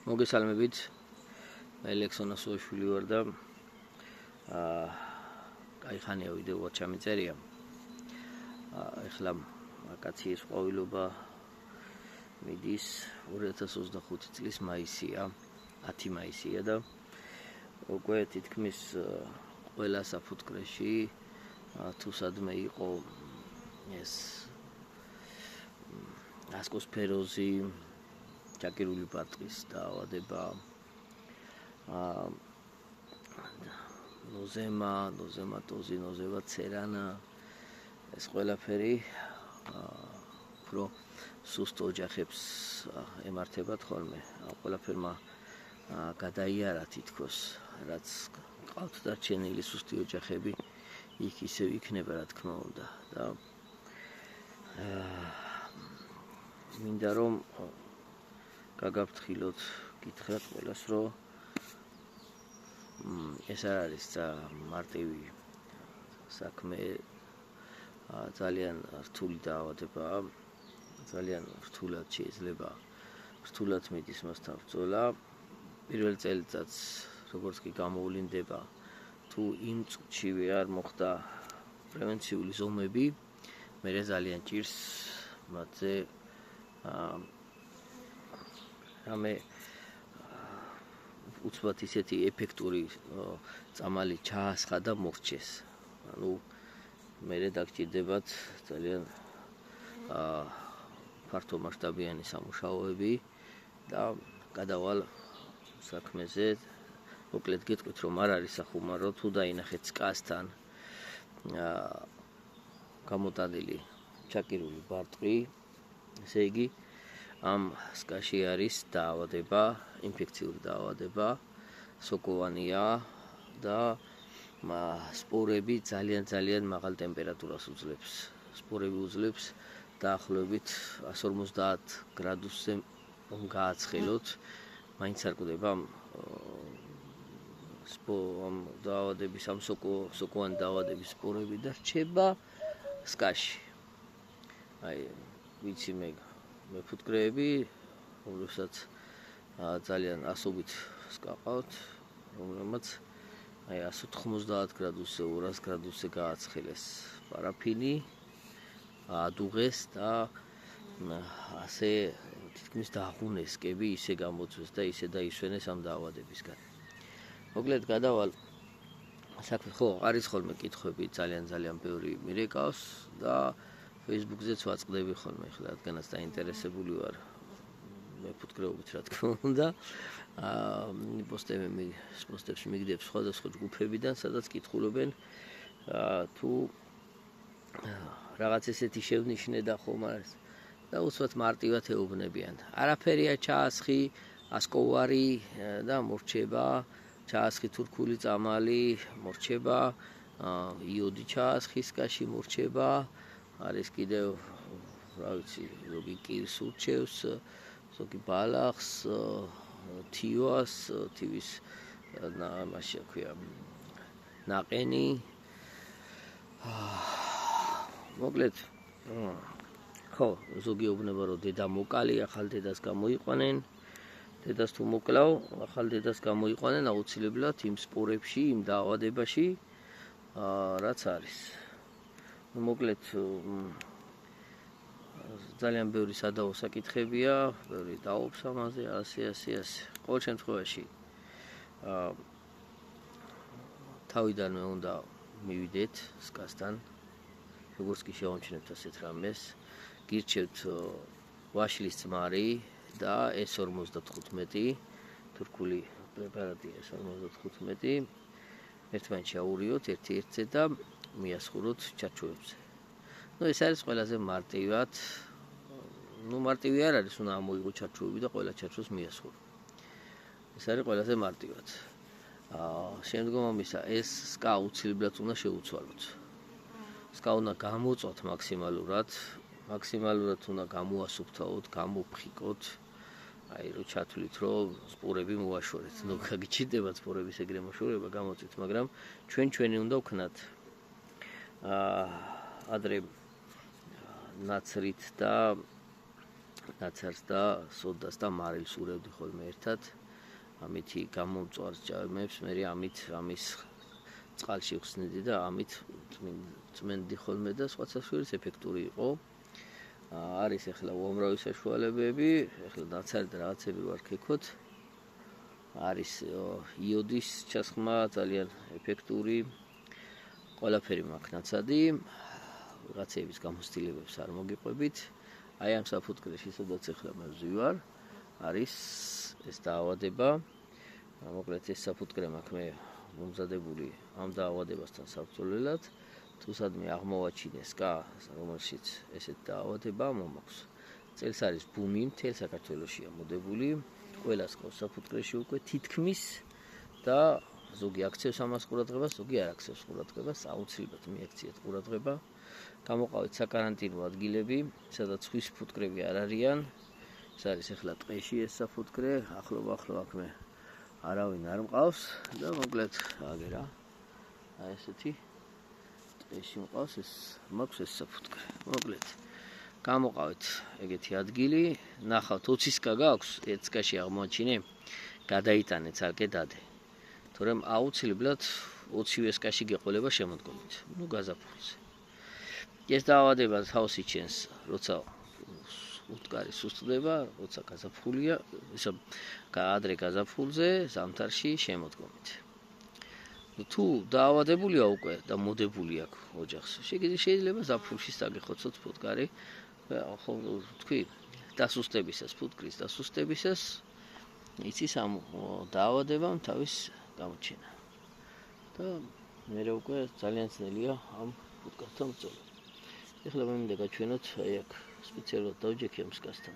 მოგესალმებით. მე ლექსონა სოიშვილი ვარ და კაიხანია ვიდეო ჩამიწერია. ეხლა აკაციის ყვავილობა მიდის 2025 წლის მაისია, 10 მაისია და უკვე თითქმის ყველა საფუტკრეში თუ სადმე იყო ეს ასკოსფეროზი, ჩაკირული პარტყის დაავადება, ნოზემატოზი, ნოზევაცერანა, ეს ყველაფერი უფრო სუსტ ოჯახებს ემართებათ ხოლმე. ყველაფერმა გადაიარა თითქოს, რაც ყავთ დარჩენილი სუსტი ოჯახები, იქ ისევ იქნება, რა თქმა უნდა. და მინდა რომ გაგაფრთხილოთ, გითხრათ ყველას, რომ ეს არ არის მარტივი საქმე, ძალიან რთული დაავადებაა, ძალიან რთულად შეიძლება რთულად მიდის მასთან ბრძოლა. პირველ წელიწადს როგორც კი გამოვლინდება, თუ იმ წუთშივე არ მოხდა პრევენციული ზომები, მერე ძალიან ჭირს მათზე რამე უცბად ისეთი ეფექტური წამალი ჩაასხა და მორჩეს. ანუ მერე დაგჭირდებათ ძალიან ფართო მასშტაბიანი სამუშაოები და გადავალ საქმეზე. მოკლედ გეტყვით, რომ არ არის სახუმარო, თუ დაინახეთ სკასთან გამოტანილი ჩაკირული ბარტყი, ესე იგი ამ სკაში არის დაავადება, ინფექციური დაავადება, სოკოვანია და სპორები ძალიან მაღალ ტემპერატურას უძლებს. სპორები უძლებს დაახლოებით 150 გრადუსზე გააცხელოთ, მაინც არ კვდება ამ დაავადების, ამ სოკოვანი დაავადების სპორები და რჩება სკაში. ვიცი მე ფუტკრეები, რომელსაც ძალიან ასობით სკა ყავთ, რომელმაც 190 გრადუსზე, 200 გრადუსზე გააცხელეს პარაფინი, ადუღეს და ასე თითქმის დააღუნეს სკები, ისე გამოწვეს და ისე დაისვენეს ამ დაავადებისგან. მოკლედ გადავალ საქმე, ხო, არის ხოლმე კითხვები, ძალიან ბევრი მირეკავს და Facebook-ზეც ვაწყდები ხოლმე, ხლა რადგანაც დაინტერესებული ვარ მე ფუტკრეობით, რა თქმა უნდა. პოსტებს მიგდებ სხვადასხვა ჯგუფებიდან, სადაც კითხულობენ თუ რაღაც ესეთი შევნიშნე და ხომ არის და უცბად მარტივად ეუბნებიან. არაფერია ჩაასხი, ასკოვარი და მორჩება, ჩაასხი თურქული წამალი, მორჩება, იოდი ჩაასხი სკაში, მორჩება, არის კიდევ, რა ვიცი, ზოგი კირს ურჩევს, ზოგი ბალახს, თივას, თივის მასში ქვია ნაყენი. მოკლედ, ხო, ზოგი ეუბნება, რომ დედა მოკალი, ახალ დედას გამოიყვანენ. დედას თუ მოკლავ, ახალ დედას გამოიყვანენ აუცილებლად იმ სპორებში, იმ დაავადებაში, რაც არის. მოკლედ, ძალიან ბევრი სადავო საკითხებია, ბევრი დაობს ამაზე, ასე. ყოველ შემთხვევაში, თავიდანვე უნდა მივიდეთ სკასთან, როგორც კი შევამჩნევთ ასეთ რამეს, გირჩევთ ვაშლის ძმარი და S-55, თურქული პრეპარატი S-55, ერთმანეთში აურიოთ ერთ-ერთზე და მიასხუროთ ჩაჩუებზე. ეს არის ყველაზე მარტივად, მარტივი არ არის, უნდა ამოიღო ჩაჩუები და ყველა ჩაჩუს მიასხურო. ეს არის ყველაზე მარტივად. შემდგომ ამისა, ეს სკა აუცილებლად უნდა შეუცვალოთ. სკა უნდა გამოწვათ მაქსიმალურად უნდა გამოასუფთავოთ, გამოფხიკოთ, რომ ჩათვლით, რომ სპორები მოაშორეთ. გაგიჩნდებათ სპორების ეგრე მოშორება, გამოწვით, მაგრამ ჩვენი უნდა ვქნათ ადრე ნაცრით და ნაცარს და სოდას და მარილს ურევდი ხოლმე ერთად. ამითი გამომწვარს ჭამებს, მე ამის წყალში ვხსნიდი და ამით წმენდი ხოლმე და სხვაცასურის ეფექტური იყო. არის ახლა უამრავი საშუალებები, ახლა ნაცარი და რაღაცები ვარ ქექოთ. არის იოდის ჩასხმა ძალიან ეფექტური. ყველაფერი მაქვს ნაცადი. რაღაცების გამოცდილებებს არ მოგიყვებით. აი ამ საფუტკრეში, სადაც ახლა მე ვზივარ, არის ეს დაავადება. მოკლედ ეს საფუტკრე მაქვს მე მომზადებული ამ დაავადებასთან საბრძოლველად. თუ სადმე აღმოვაჩინეს კა, რომელშიც ესეთ დაავადება მომაქვს. წელს არის ბუმი, მთელ საქართველოშია მოდებული. ყველას ყავს საფუტკრეში უკვე თითქმის და ზოგი აქცევს ამას ყურადღებას, ზოგი არ აქცევს ყურადღებას, აუცილებლად მიაქციეთ ყურადღება. გამოყავით საკარანტინო ადგილები, სადაც ხვის ფუტკრები არ არიან. ეს არის ახლა ტყეში ეს საფუტკრე, ახლობა აქ მე არავინ არ მყავს და მოკლედ აგერა. აი ესეთი ტყეში მყავს ეს, მაქვს ეს საფუტკრე. მოკლედ გამოყავით ეგეთი ადგილი, ნახავთ 20-სკა გაქვს, 1-სკაში აღმოაჩინე, გადაიტანე ცალკე დადე. თორემ აუცილებლად 20-სკაში გეყოლება შემოდგომით. ნუ გაზაფხულზე. ეს დაავადება თავს იჩენს, როცა უტკარი სუსტდება, როცა გაზაფხულია, ისა ადრე გაზაფხულზე, ზამთარში შემოდგომით. თუ დაავადებულია უკვე და მოდებული აქვს ოჯახს, შეიძლება ზაფხულში საგეხოცოთ ფუტკარი, ხო თქვი, დასუსტებისას, ფუტკრის დასუსტებისას იცის ამ დაავადებამ თავის გამოჩენა. და მე უკვე ძალიან ძნელია ამ ფუტკართან ბრძოლა. ეხლა მე მინდა გაჩვენოთ, აი აქ სპეციალურად დავჯექი ამ სკასთან.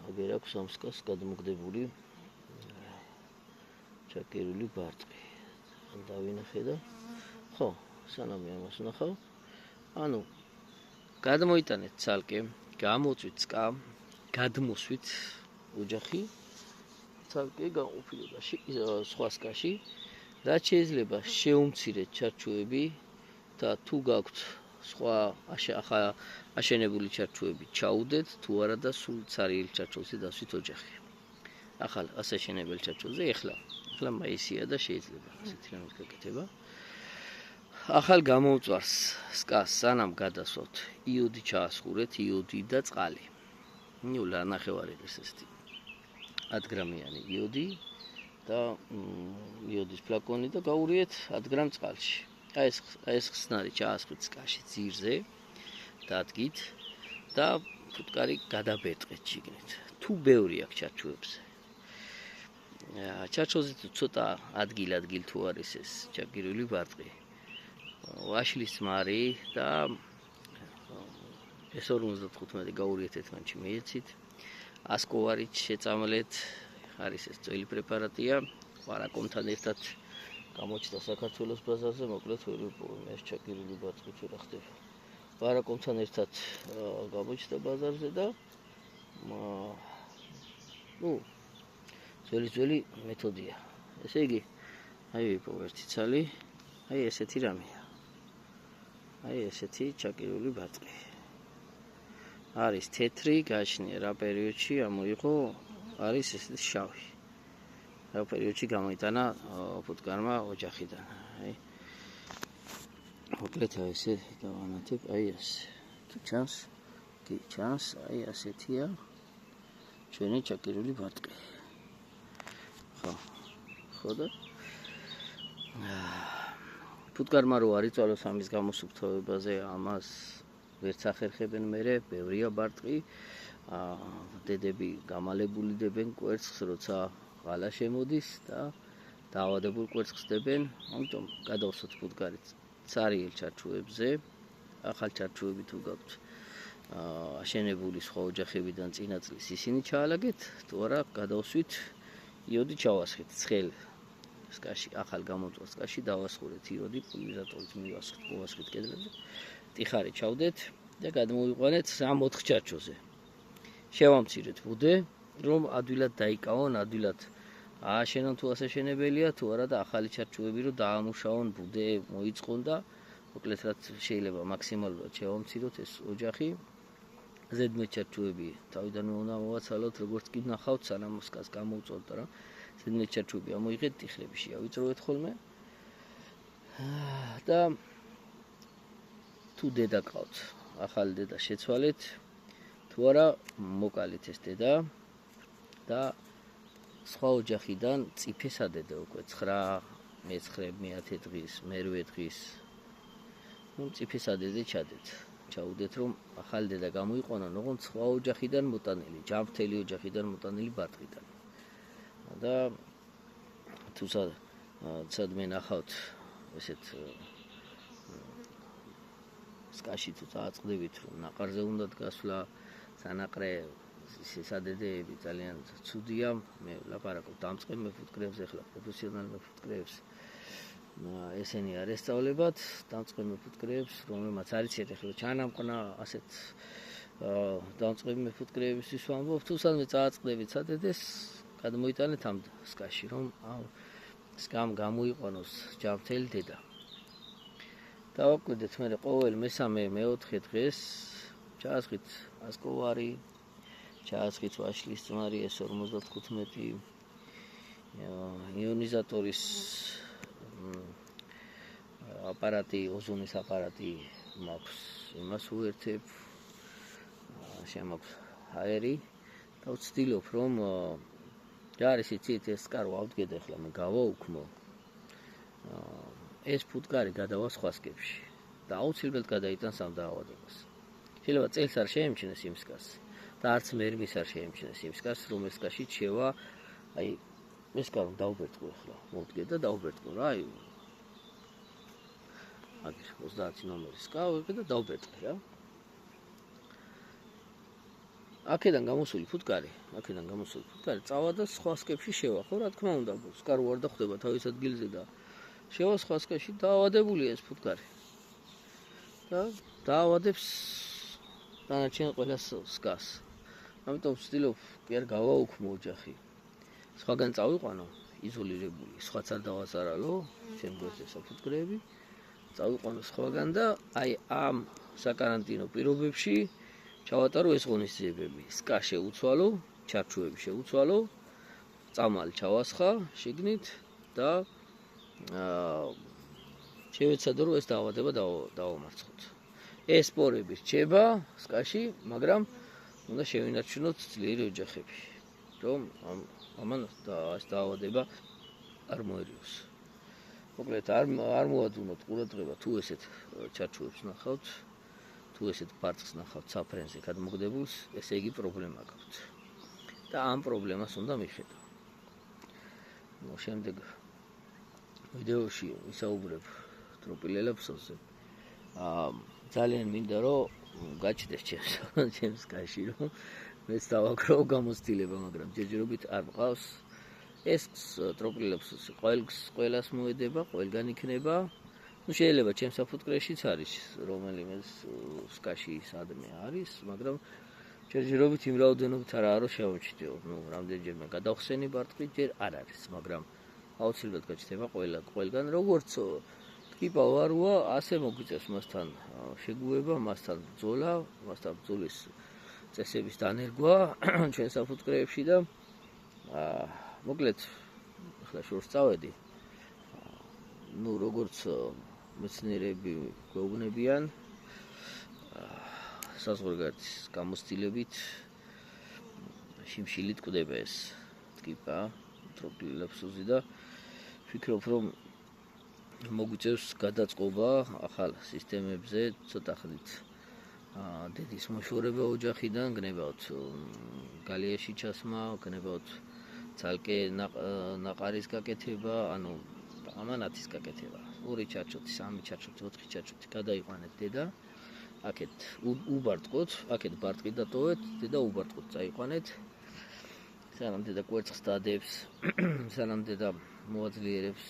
აგერ აქვს ამ სკას გადმოგდებული ჩაკერული ბარტყი. დავინახე და ხო, სანამ ამას ვნახავ, ანუ გადმოიტანეთ ცალკე, გამოწვით სკა, გადმოსვით ოჯახი ცალკე განყოფილებაში, სხვა სკაში, რაც შეიძლება შეუმცირეთ ჩარჩოები და თუ გაქვთ სხვა აშენებული ჩარჩოები ჩაუდეთ, თუ არა და სულ ცარიელ ჩარჩოზე დასვით ოჯახი. ახალ ასაშენებელ ჩარჩოზე ეხლა მაისია და შეიძლება ასეთი რამე გაკეთება. ახალ გამომწვარს სკას სანამ გადასვავთ, იოდი ჩაასხურეთ, იოდი და წყალი. ნულა ნახევარი ესეთი 10 გრამიანი იოდი და იოდის ფლაკონი და გაურიეთ 10 გრამ წყალში. აი ეს ხსნარი ჩაასხვრით სკაში ძირზე, დადგით და ფუტკარი გადაბერტყეთ შიგნით. თუ ბევრი აქვს ჩარჩოებზე. ჩარჩოზე ცოტა ადგილ თუ არის ეს ჩაგირული ბარტყი. ვაშლის მარი და ეს 55 გაურიეთ ერთმანეთში მიეცით. ასკოვარით შეწამლეთ, არის ეს ძველი პრეპარატია, ვარაკომთან ერთად გამოჩნდა საქართველოს ბაზარზე, მოკლედ ვერ ვიპოვე ეს ჩაგირული ბარტყი თუ რა ხდება. ვარაკომთან ერთად გამოჩნდა ბაზარზე და ძველი მეთოდია. ესე იგი, აი ვიპოვე ერთი ცალი, აი ესეთი რამეა. აი ესეთი ჩაგირული ბარტყი. არის თეთრი, გააჩნია რა პერიოდში ამოიღო, არის ესეთი შავი. რა პერიოდში გამოიტანა ფუტკარმა ოჯახიდან. აი მოკლედ ესე დავანათებ, აი ესე. თუ ჩანს, კი ჩანს, აი ასეთია ჩვენი ჩაგირული ბარტყი. ხო და ფუტკარმა რო არ იწვალოს ამის გამოსუფთავებაზე, ამას ვერც ახერხებენ მერე, ბევრია ბარტყი, დედები გამალებული დებენ კვერცხს, როცა ღალა შემოდის და დაავადებულ კვერცხს დებენ, ამიტომ გადავსვათ ფუტკარი ცარიელ ჩარჩოებზე, ახალ ჩარჩოები თუ გაქვთ აშენებული სხვა ოჯახებიდან წინა წლის ისინი ჩაალაგეთ, თუ არა გადავსვით იოდი ჩავასხეთ ცხელ სკაში, ახალ გამომწვარ სკაში დავასხურეთ იოდი, პულვერიზატორით მივასხეთ კედლებზე, ტიხარი ჩავდეთ და გადმოვიყვანეთ 3-4 ჩარჩოზე. შევამცირეთ ბუდე, რომ ადვილად დაიკავონ, ადვილად ააშენონ თუ ასაშენებელია, თუ არა და ახალი ჩარჩოები რომ დაამუშავონ, ბუდე მოიწყონ და მოკლედ რაც შეიძლება მაქსიმალურად შევამციროთ ეს ოჯახი. ზედმეტჩარჩოები თავიდანვე უნდა მოვაცალოთ, როგორც კი ნახავთ, სანამ სკას გამოვწოდოთ რა. ზედმეტჩარჩოები ამოიღეთ, ტიხლები შეავიწროვეთ ხოლმე. და თუ დედა ყავთ, ახალი დედა შეცვალეთ, თუ არა მოკალით ეს დედა და სხვა ოჯახიდან წიფესადედა უკვე 9, მე-9, მე-10 დღის, მე-8 დღის წიფესადედე ჩადეთ. ჩაუდეთ რომ ახალი დედა გამოიყვანონ, ოღონდ სხვა ოჯახიდან მოტანილი, ჯანმრთელი ოჯახიდან მოტანილი ბარტყიდან. და თუ სადმე ნახავთ ესეთ სკაში თუ წააწყდებით რომ ნაყარზე უნდა გასვლა, სანაყრე სადედეები ძალიან ცუდია. მე ლაპარაკობ დამწყებ მეფუტკრეებს, ახლა პროფესიონალ მეფუტკრეებს. ესენი არ ესწავლებათ, დამწყებ მეფუტკრეებს, რომელმაც არ იცით ახლა ჩანამყნა ასეთ დამწყებ მეფუტკრეებისთვის ვამბობ, თუ სადმე წააწყდებით სადედეს, გადმოიტანეთ ამ სკაში, რომ სკამ გამოიყვანოს ჯანმრთელი დედა. დავაკვირდეთ მე ყოველ მე-3, მე-4 დღეს ჩაასხით ასკოვარი, ჩაასხით ვაშლის წმარი S55 იონიზატორის აპარატი, ოზონის აპარატი მაქვს, იმას უერთებ, შემაქვს აერი და ვცდილობ რომ რა არის იცით ეს სკარო ავდგეთ ახლა მე გავაუქმო. ეს ფუტკარი გადავა სხვა სკებში და აუცილებლად გადაიტანს ამ დაავადებას. შეიძლება წელს არ შეემჩნეს იმ სკას და არც მერმის არ შეემჩნეს იმ სკას, რომ ეს სკაში შევა, აი ეს სკა რომ დავბერტყო ახლა, მოვდგე და დავბერტყო რა, აი აგერ 30 ნომერი სკა ვიყიდე და დავბერტყე რა. აქედან გამოსული ფუტკარი წავა და სხვა სკებში შევა, ხო რა თქმა უნდა, სკა რო არ დახვდება თავის ადგილზე და შევა სხვა სკაში დაავადებულია ეს ფუტკარი. და დაავადებს დანარჩენ ყველა სკას. ამიტომ ვცდილობ კი არ გავაუქმო ოჯახი. სხვაგან წავიყვანო, იზოლირებული, სხვაც არ დავაზარალო, ჩემ გვერდზე საფუტკრეები, წავიყვანო სხვაგან და აი ამ საკარანტინო პირობებში ჩავატარო ეს ღონისძიებები. სკა შეუცვალო, ჩარჩოები შეუცვალო, წამალი ჩავასხა შიგნით და შევეცადო რომ ეს დაავადება დავამარცხოთ. ეს სპორები რჩება სკაში, მაგრამ უნდა შევინარჩუნოთ ძლიერი ოჯახები, რომ ამან ეს დაავადება არ მოერიოს. მოკლედ არ მოადუნოთ ყურადღება თუ ესეთ ჩარჩოებს ნახავთ, თუ ესეთ ბარტყს ნახავთ საფრენზე გადმოგდებულს, ესე იგი პრობლემა გაქვთ. და ამ პრობლემას უნდა მიხედო. შემდეგ ვიდეოში ვისაუბრებ ტროპილელაფსოზე. ძალიან მინდა რომ გაჩნდეს ჩემს სკაში, რომ მეც დავაკრო გამოცდილება, მაგრამ ჯერჯერობით არ მყავს. ეს ტროპილელაფსოზე ყველას მოედება, ყველგან იქნება. შეიძლება ჩემს საფუტკრეშიც არის, რომელიმე სკაში სადმე არის, მაგრამ ჯერჯერობით იმ რაოდენობით არაა რომ შევამჩნიო. რამდენჯერმე გადავხსენი ბარტყი, ჯერ არ არის, მაგრამ აუცილებლად გაჩნდება ყველგან, როგორც ტკიპა ვაროა, ასე მოგვიწევს მასთან შეგუება, მასთან ბრძოლა, მასთან ბრძოლის წესების დანერგვა ჩვენ საფუტკრეებში და მოკლედ ახლა შორს წავედი. როგორც მეცნიერები გვეუბნებიან, საზღვარგარეთის გამოცდილებით შიმშილით კვდება ეს ტკიპა, ტროპილელაფსოზი და ვფიქრობ, რომ მოგვიწევს გადაწყობა ახალ სისტემებზე, ცოტა ხნით დედის მოშორება ოჯახიდან, გნებავთ გალიაში ჩასმა, გნებავთ ცალკე ნაყარის გაკეთება, ანუ ამანათის გაკეთება. 2 ჩარჩოთი, 3 ჩარჩოთი, 4 ჩარჩოთი გადაიყვანეთ დედა. აქეთ უბარტყოთ, აქეთ ბარტყი დატოვეთ, დედა უბარტყოთ წაიყვანეთ. სანამ დედა კვერცხს დადებს, სანამ დედა მოაძლიერებს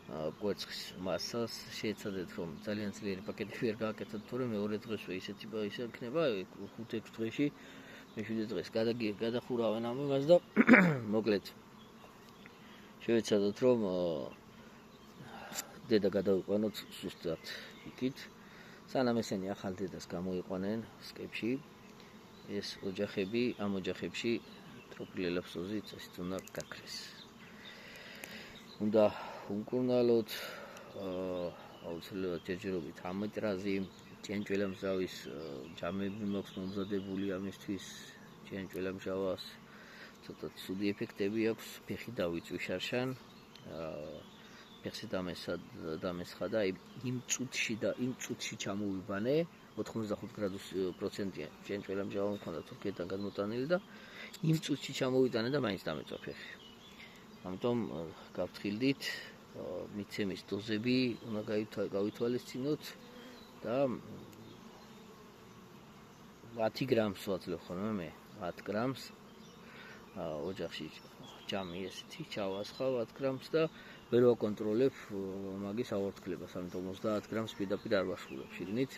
კვერცხის მასას, შეეცადეთ რომ ძალიან ძლიერი პაკეტი ვერ გააკეთოთ, თორემ მეორე დღესვე ისეთი იქნება, 5-6 დღეში, მე-7 დღეს გადახურავენ ამ იმას და მოკლედ შევეცადოთ რომ დედა გადავიყვანოთ ზუსტად იქით. სანამ ესენი ახალ დედას გამოიყვანენ სკებში, ეს ოჯახები, ამ ოჯახებში ტროპილელაფსოზი წესით უნდა გაქრეს. უნდა უმკურნალოთ აუცილებლად ჯერჯერობით ამეტრაზი, ჭიანჭველამჟავის ჯამები მაქვს მომზადებული ამისთვის, ჭიანჭველამჟავას ცოტა ცუდი ეფექტები აქვს, ფეხი დავიწვი შარშან, ფეხი დამესხა იმ წუთში ჩამოვიბანე 95 გრადუსი ჭიანჭველამჟავა მქონდა თურქეთიდან გადმოტანილი და იმ წუთში ჩამოვიტანე და მაინც დამეწვა ფეხი. ამიტომ გავთხილდით მიცემის დოზები უნდა გავითვალისწინოთ და 10 გრამს ვაძლევ ხოლმე მე 10 გრამს ოჯახში ჯამი ესეთი ჩავასხა 10 გრამს და ვერ ვაკონტროლებ მაგის ავართქლებას, ამიტომ 30 გრამს პირდაპირ არ ვაშხულებ შიგნით.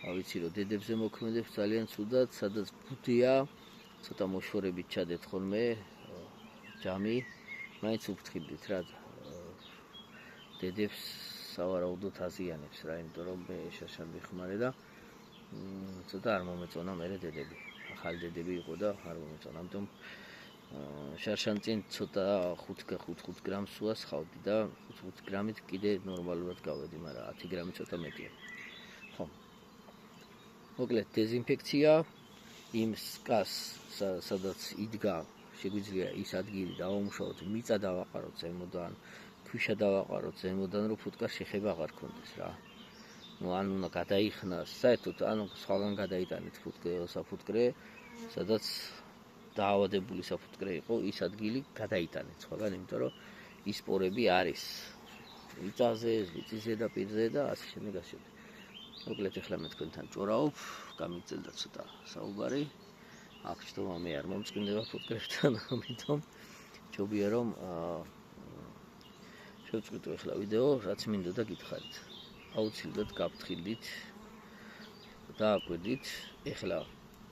ვიცი რომ დედებზე მოქმედებს ძალიან ცუდად, სადაც ბუდეა, ცოტა მოშორებით ჩადეთ ხოლმე ჯამი, მაინც უფრთხილდით რა დედებს სავარაუდოდ აზიანებს რა, იმიტომ რომ მე შარშან ვიხმარე და ცოტა არ მომეწონა მერე დედები. ახალი დედები იყო და არ მომეწონა, ამიტომ შარშან წინ ცოტა 5 გრამს ვასხავდი და 5 გრამით კიდე ნორმალურად გავედი, მაგრამ 10 გრამი ცოტა მეტია. ხო. მოკლედ დეზინფექცია იმ სკას, სადაც იდგა, შეგვიძლია ის ადგილი დავამუშავოთ, მიწა დავაყაროთ ზემოდან, ქვიშა დავაყაროთ ზემოდან, რომ ფუტკარს შეხება აღარ ქონდეს რა. ან უნდა გადაიხნას, საერთოდ ანუ სხვაგან გადაიტანეთ საფუტკრე, სადაც დაავადებული საფუტკრე იყო, ის ადგილი გადაიტანეთ სხვაგან, იმიტომ რომ ის სპორები არის მიწაზე, მიწის ზედაპირზე და ასე შემდეგ ასე. მოკლედ ახლა მე თქვენთან ჭორაობ, გამიგრძელდა ცოტა საუბარი. აქ ჩდომა მე არ მომწყინდება ფუტკრებთან, ამიტომ ჯობია რომ შევწყვიტო ახლა ვიდეო, რაც მინდოდა გითხარით. აუცილებლად გავფრთხილდით, დააკვირდით, ახლა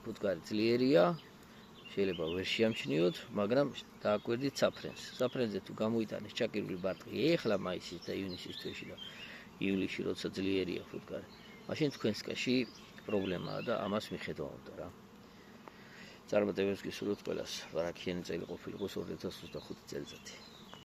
ფუტკარი ძლიერია, შეიძლება ვერ შეამჩნიოთ, მაგრამ დააკვირდით საფრენს. საფრენზე თუ გამოიტანეს ჩაკირული ბარტყი, ახლა მაისის და ივნისის თვეში და ივლისში, როცა ძლიერია ფუტკარი, მაშინ თქვენ სკაში პრობლემაა და ამას მიხედავთ რა. წარმატებებს გისურვებთ ყველას. ვარაქიანი წელი ყოფილიყოს 2025 წელიწადი.